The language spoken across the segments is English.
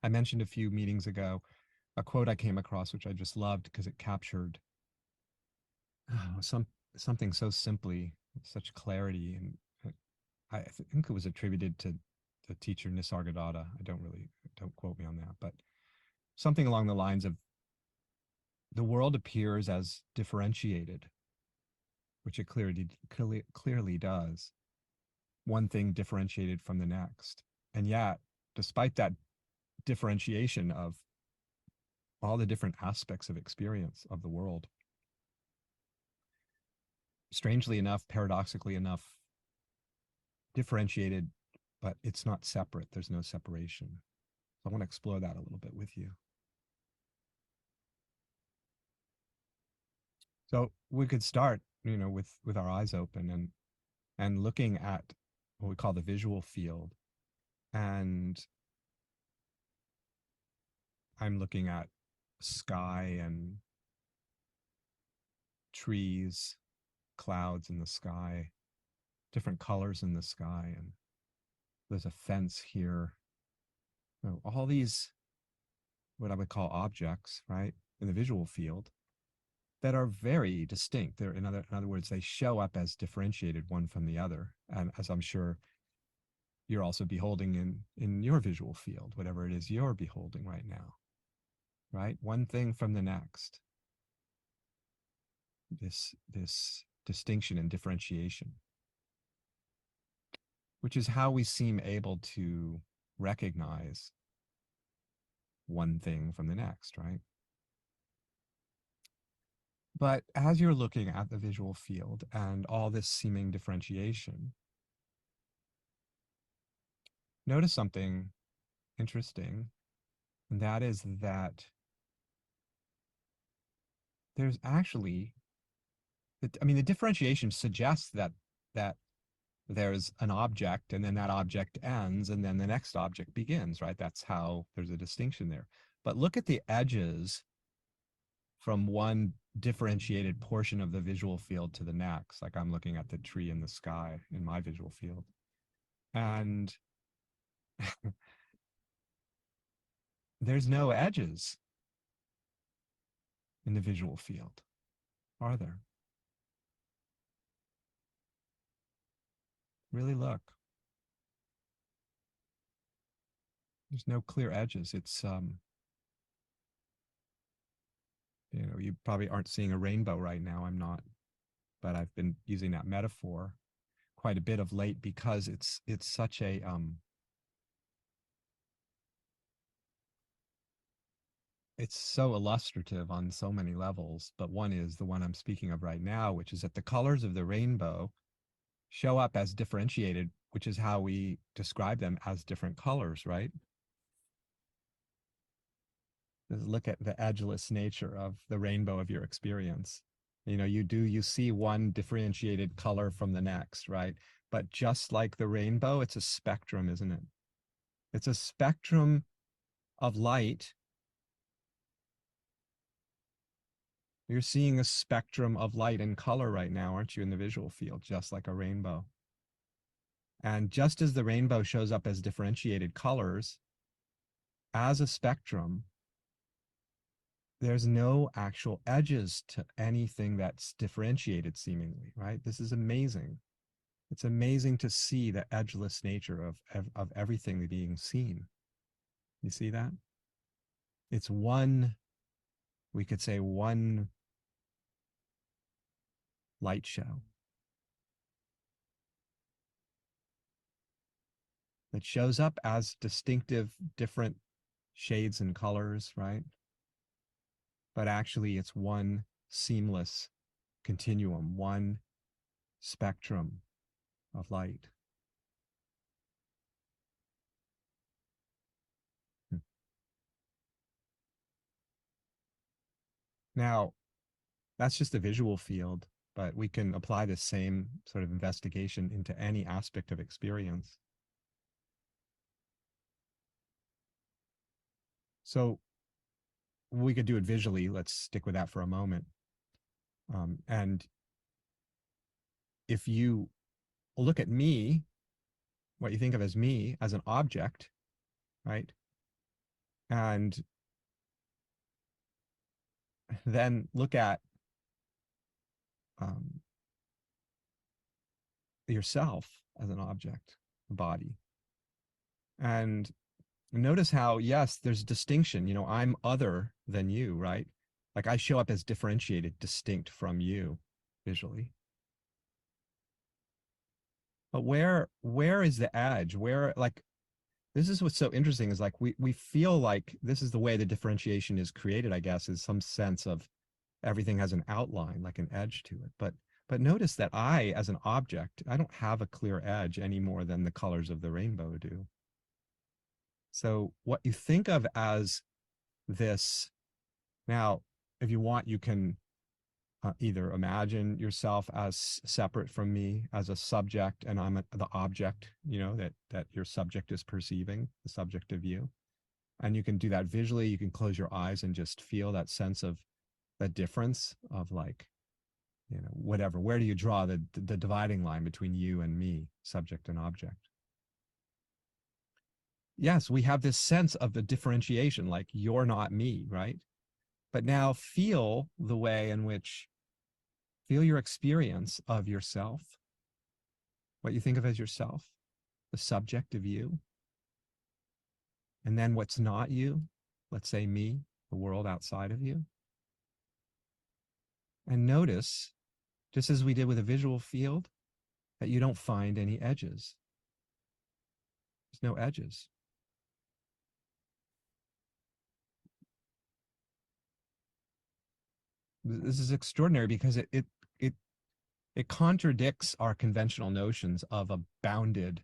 I mentioned a few meetings ago a quote I came across, which I just loved because it captured something so simply, such clarity, and I think it was attributed to the teacher Nisargadatta. Don't quote me on that, but something along the lines of the world appears as differentiated, which it clearly does. One thing differentiated from the next, and yet, despite that differentiation of all the different aspects of experience of the world, strangely enough, paradoxically enough, differentiated, but it's not separate. There's no separation. So I want to explore that a little bit with you. So we could start, with our eyes open and looking at what we call the visual field. And I'm looking at sky and trees, clouds in the sky, different colors in the sky, and there's a fence here. All these, what I would call objects, right, in the visual field that are very distinct. They're, in other words, they show up as differentiated one from the other. And as I'm sure you're also beholding in your visual field, whatever it is you're beholding right now, right? One thing from the next. This distinction and differentiation, which is how we seem able to recognize one thing from the next, right? But as you're looking at the visual field and all this seeming differentiation, notice something interesting, and that is that there's actually, the differentiation suggests that there's an object and then that object ends and then the next object begins, right? That's how there's a distinction there. But look at the edges from one differentiated portion of the visual field to the next. Like I'm looking at the tree in the sky in my visual field. And there's no edges in the visual field, are there? Really look. There's no clear edges. It's you probably aren't seeing a rainbow right now. I'm not, but I've been using that metaphor quite a bit of late because it's such a it's so illustrative on so many levels. But one is the one I'm speaking of right now, which is that the colors of the rainbow show up as differentiated, which is how we describe them as different colors, right? Look at the edgeless nature of the rainbow of your experience. You see one differentiated color from the next, right? But just like the rainbow, it's a spectrum, isn't it? It's a spectrum of light. You're seeing a spectrum of light and color right now, aren't you, in the visual field, just like a rainbow? And just as the rainbow shows up as differentiated colors, as a spectrum, there's no actual edges to anything that's differentiated seemingly, right? This is amazing. It's amazing to see the edgeless nature of everything being seen. You see that? It's one, we could say one light show that shows up as distinctive, different shades and colors, right? But actually it's one seamless continuum, one spectrum of light. Now, that's just the visual field, but we can apply the same sort of investigation into any aspect of experience. So we could do it visually. Let's stick with that for a moment. And if you look at me, what you think of as me as an object, right? And then look at um, yourself as an object, a body. And notice how, yes, there's distinction. I'm other than you, right? Like I show up as differentiated, distinct from you visually. But where is the edge? Where, like, this is what's so interesting is like we feel like this is the way the differentiation is created, I guess, is some sense of everything has an outline, like an edge to it. But notice that I, as an object, I don't have a clear edge any more than the colors of the rainbow do. So what you think of as this, now, if you want, you can either imagine yourself as separate from me as a subject and the object, that your subject is perceiving, the subject of you. And you can do that visually. You can close your eyes and just feel that sense of the difference of like, whatever. Where do you draw the dividing line between you and me, subject and object? Yes, we have this sense of the differentiation, like you're not me, right? But now feel the way in which, feel your experience of yourself, what you think of as yourself, the subject of you, and then what's not you, let's say me, the world outside of you. And notice, just as we did with a visual field, that you don't find any edges. There's no edges. This is extraordinary because it it contradicts our conventional notions of a bounded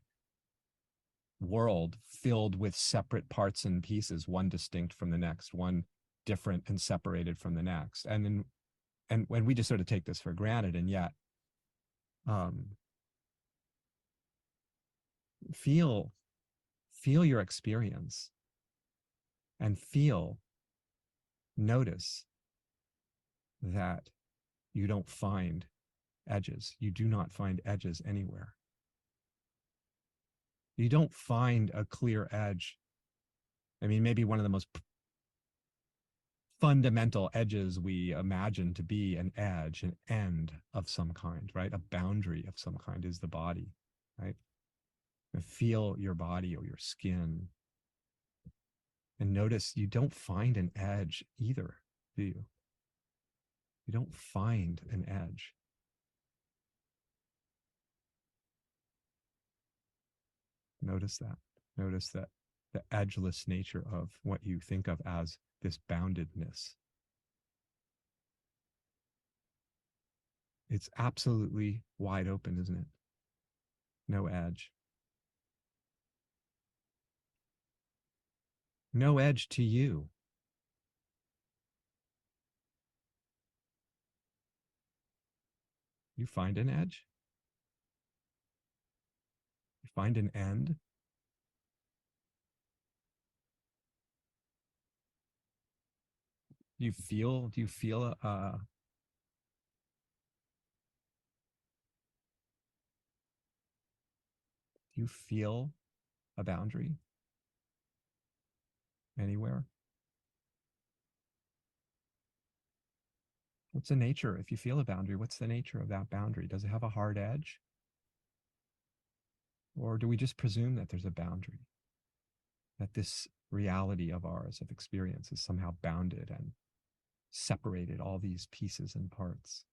world filled with separate parts and pieces, one distinct from the next, one different and separated from the next. And when we just sort of take this for granted, and yet um, feel feel your experience and notice that you don't find edges. You do not find edges anywhere. You don't find a clear edge. I mean, maybe one of the most fundamental edges we imagine to be an edge, an end of some kind, right? A boundary of some kind is the body, right? And feel your body or your skin. And notice you don't find an edge either, do you? You don't find an edge. Notice that. Notice that the edgeless nature of what you think of as this boundedness. It's absolutely wide open, isn't it? No edge. No edge to you. You find an edge? You find an end? Do you feel a boundary anywhere? What's the nature? If you feel a boundary, what's the nature of that boundary? Does it have a hard edge? Or do we just presume that there's a boundary? That this reality of ours, of experience, is somehow bounded and separated, all these pieces and parts?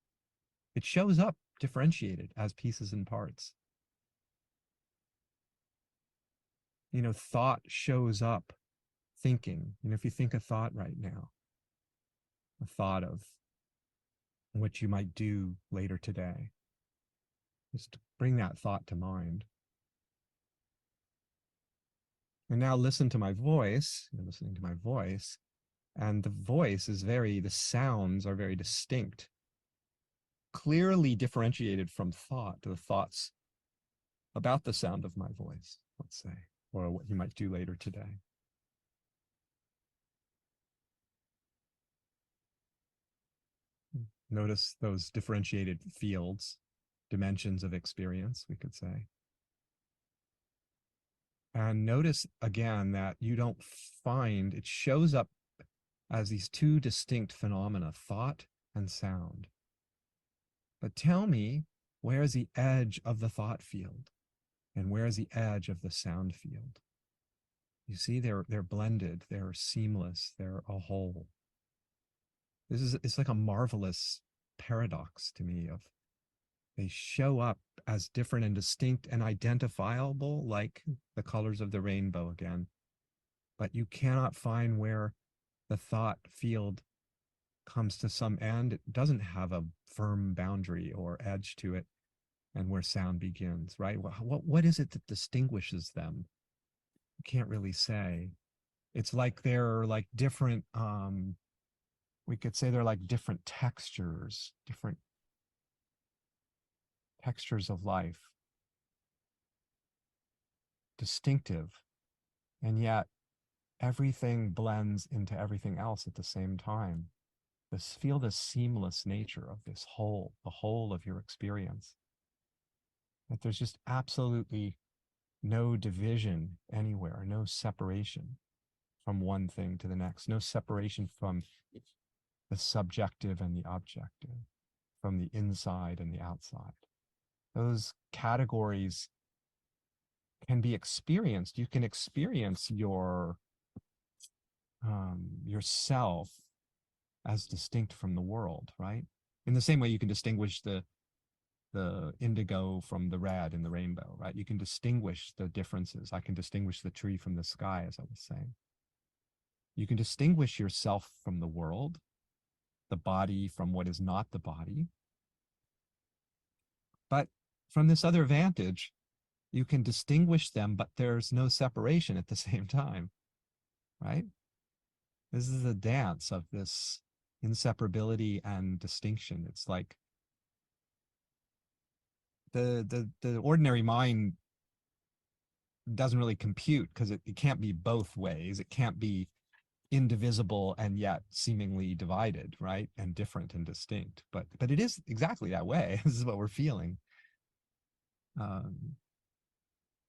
It shows up differentiated as pieces and parts. Thought shows up thinking. If you think a thought right now, a thought of what you might do later today, just bring that thought to mind. And now listen to my voice. You're listening to my voice. And the sounds are very distinct, clearly differentiated from thought, to the thoughts about the sound of my voice, let's say, or what you might do later today. Notice those differentiated fields, dimensions of experience, we could say. And notice again that you don't find it shows up as these two distinct phenomena, thought and sound. But tell me, where's the edge of the thought field and where's the edge of the sound field? You see, they're blended, they're seamless, they're a whole. It's like a marvelous paradox to me of they show up as different and distinct and identifiable, like the colors of the rainbow again, but you cannot find where the thought field comes to some end. It doesn't have a firm boundary or edge to it, and where sound begins, right? What is it that distinguishes them? You can't really say. It's like they're like different, we could say they're like different textures of life, distinctive, and yet everything blends into everything else at the same time. Feel the seamless nature of this whole, the whole of your experience. That there's just absolutely no division anywhere, no separation from one thing to the next, no separation from the subjective and the objective, from the inside and the outside. Those categories can be experienced. You can experience yourself as distinct from the world, right? In the same way you can distinguish the indigo from the red in the rainbow, right? You can distinguish the differences. I can distinguish the tree from the sky, as I was saying. You can distinguish yourself from the world, the body from what is not the body. But from this other vantage, you can distinguish them, but there's no separation at the same time, right? This is a dance of this inseparability and distinction. It's like the ordinary mind doesn't really compute because it can't be both ways. It can't be indivisible and yet seemingly divided, right? And different and distinct. But it is exactly that way. This is what we're feeling.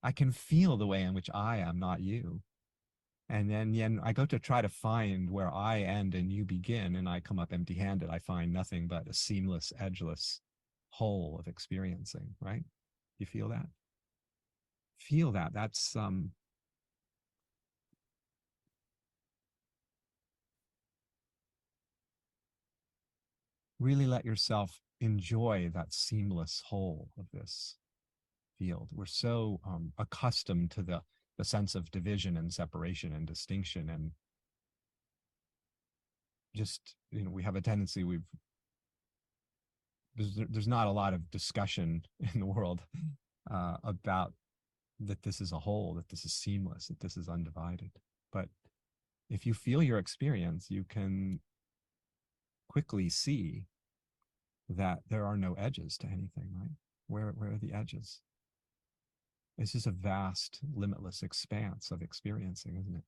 I can feel the way in which I am, not you. And then I go to try to find where I end and you begin, and I come up empty handed. I find nothing but a seamless, edgeless whole of experiencing, right? You feel that? Feel that. That's really let yourself enjoy that seamless whole of this field. We're so accustomed to the sense of division and separation and distinction, and just we have a tendency there's not a lot of discussion in the world about that this is a whole, that this is seamless, that this is undivided. But if you feel your experience, you can quickly see that there are no edges to anything, right? Where are the edges? It's just a vast, limitless expanse of experiencing, isn't it?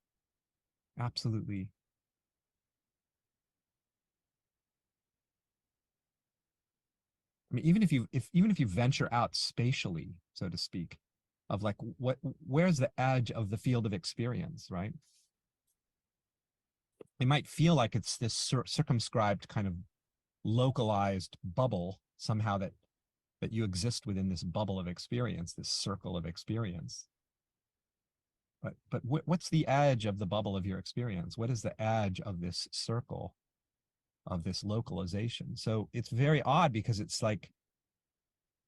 Absolutely. I mean, even if you venture out spatially, so to speak, of like where's the edge of the field of experience, right? It might feel like it's this circumscribed kind of localized bubble somehow that you exist within this bubble of experience, this circle of experience. But what's the edge of the bubble of your experience? What is the edge of this circle of this localization? So it's very odd because it's like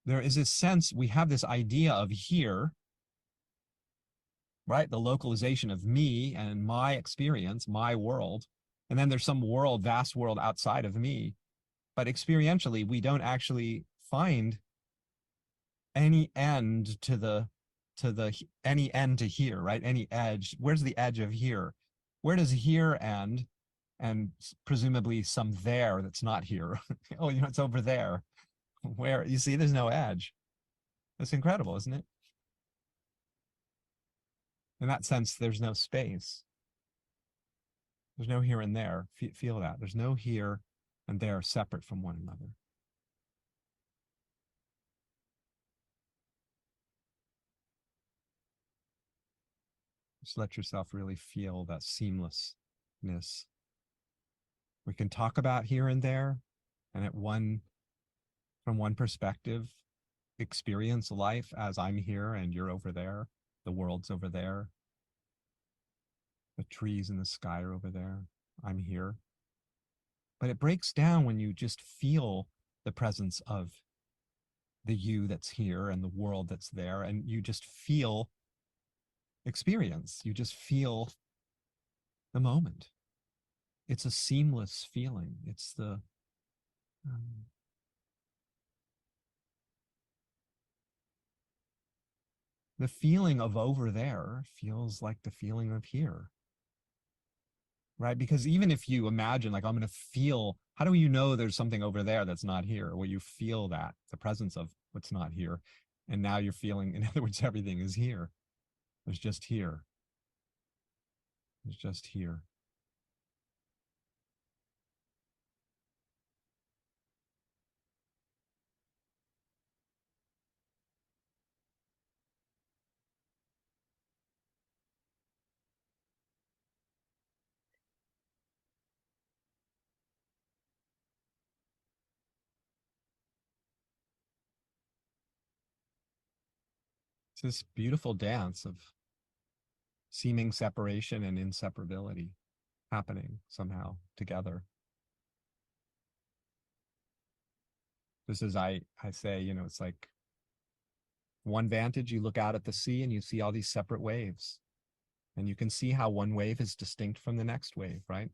there is this sense we have this idea of here, right? The localization of me and my experience, my world. And then there's some world, vast world outside of me. But experientially, we don't actually find any end to the any end to here, right? Any edge. Where's the edge of here? Where does here end? And presumably some there that's not here. Oh, it's over there. Where you see there's no edge. That's incredible, isn't it? In that sense, there's no space. There's no here and there. Feel that. There's no here and there separate from one another. Just let yourself really feel that seamlessness. We can talk about here and there, and at one from one perspective, experience life as I'm here and you're over there, the world's over there, the trees in the sky are over there, I'm here. But it breaks down when you just feel the presence of the you that's here and the world that's there, and you just feel experience, you just feel the moment. It's a seamless feeling. It's um, the feeling of over there feels like the feeling of here, right? Because even if you imagine, like, I'm going to feel, how do you know there's something over there that's not here? Well, you feel that, the presence of what's not here. And now you're feeling, in other words, everything is here. There's just here. There's just here. It's this beautiful dance of seeming separation and inseparability happening somehow together. This is, I say, it's like one vantage, you look out at the sea and you see all these separate waves. And you can see how one wave is distinct from the next wave, right?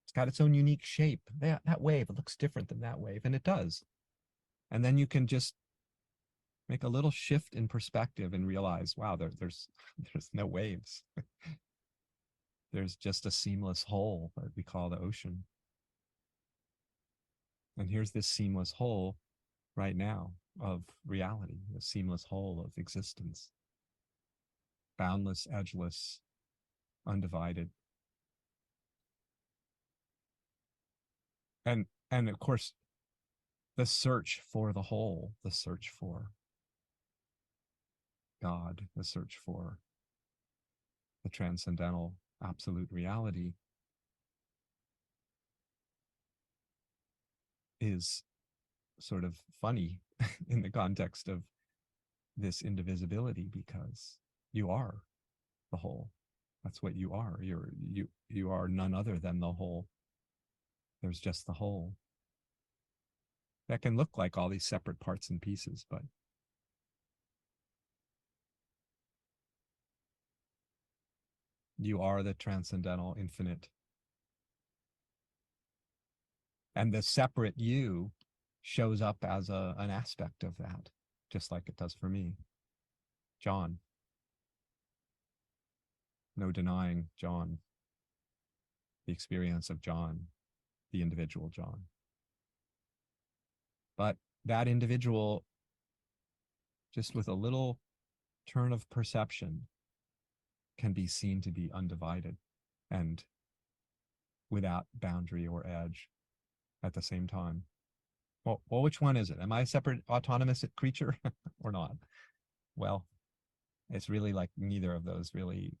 It's got its own unique shape. That wave, it looks different than that wave, and it does. And then you can just make a little shift in perspective and realize, wow, there's there's no waves. There's just a seamless whole that we call the ocean. And here's this seamless whole right now of reality, a seamless whole of existence, boundless, edgeless, undivided. And of course, the search for the whole, the search for God, the search for the transcendental absolute reality is sort of funny in the context of this indivisibility, because you are the whole. That's what you are. You are none other than the whole. There's just the whole. That can look like all these separate parts and pieces, but you are the transcendental infinite. And the separate you shows up as an aspect of that, just like it does for me. John, no denying John, the experience of John, the individual John. But that individual, just with a little turn of perception, can be seen to be undivided and without boundary or edge at the same time. Well, which one is it? Am I a separate autonomous creature or not? Well, it's really like neither of those really.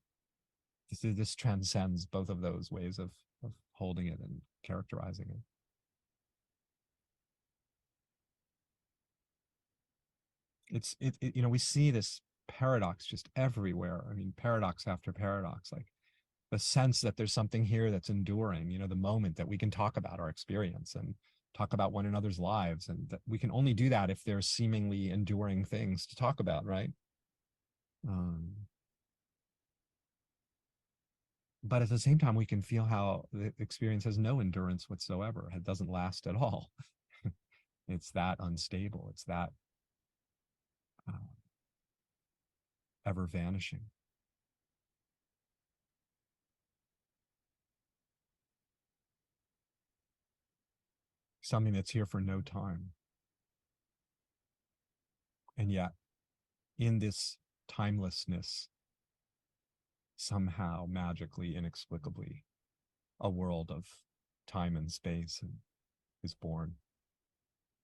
This transcends both of those ways of holding it and characterizing it. We see this paradox just everywhere. I mean, paradox after paradox, like the sense that there's something here that's enduring, the moment that we can talk about our experience and talk about one another's lives, and that we can only do that if there's seemingly enduring things to talk about, right? um, but at the same time, we can feel how the experience has no endurance whatsoever. It doesn't last at all. It's that unstable. It's that uh, ever vanishing. Something that's here for no time. And yet, in this timelessness, somehow, magically, inexplicably, a world of time and space is born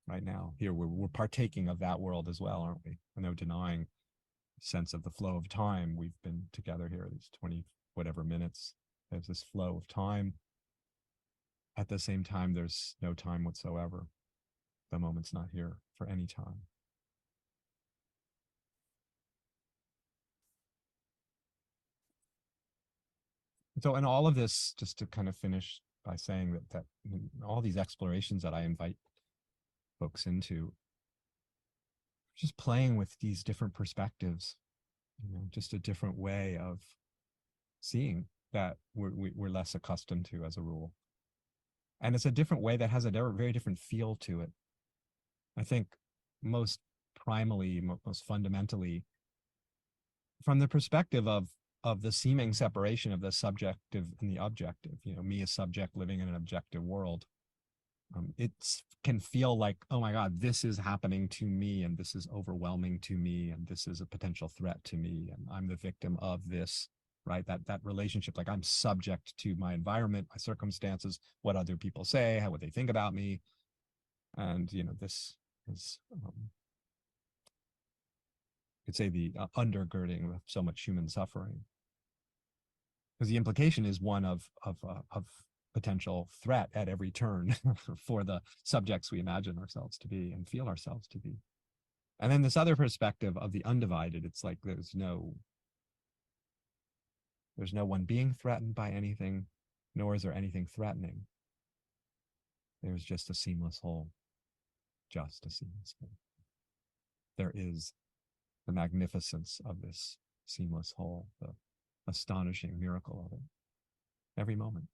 right now. Here, we're partaking of that world as well, aren't we? No denying sense of the flow of time. We've been together here, these 20 whatever minutes. There's this flow of time. At the same time, there's no time whatsoever. The moment's not here for any time. So, in all of this, just to kind of finish by saying that all these explorations that I invite folks into, just playing with these different perspectives, just a different way of seeing that we're less accustomed to as a rule. And it's a different way that has a very different feel to it. I think most primally, most fundamentally, from the perspective of the seeming separation of the subjective and the objective, me as subject living in an objective world, it can feel like, oh my God, this is happening to me, and this is overwhelming to me, and this is a potential threat to me, and I'm the victim of this, right? That relationship, like I'm subject to my environment, my circumstances, what other people say, what they think about me, and this is, could say the undergirding of so much human suffering, because the implication is one of potential threat at every turn for the subjects we imagine ourselves to be and feel ourselves to be. And then this other perspective of the undivided, it's like there's no one being threatened by anything, nor is there anything threatening. There's just a seamless whole, just a seamless whole. There is the magnificence of this seamless whole, the astonishing miracle of it every moment.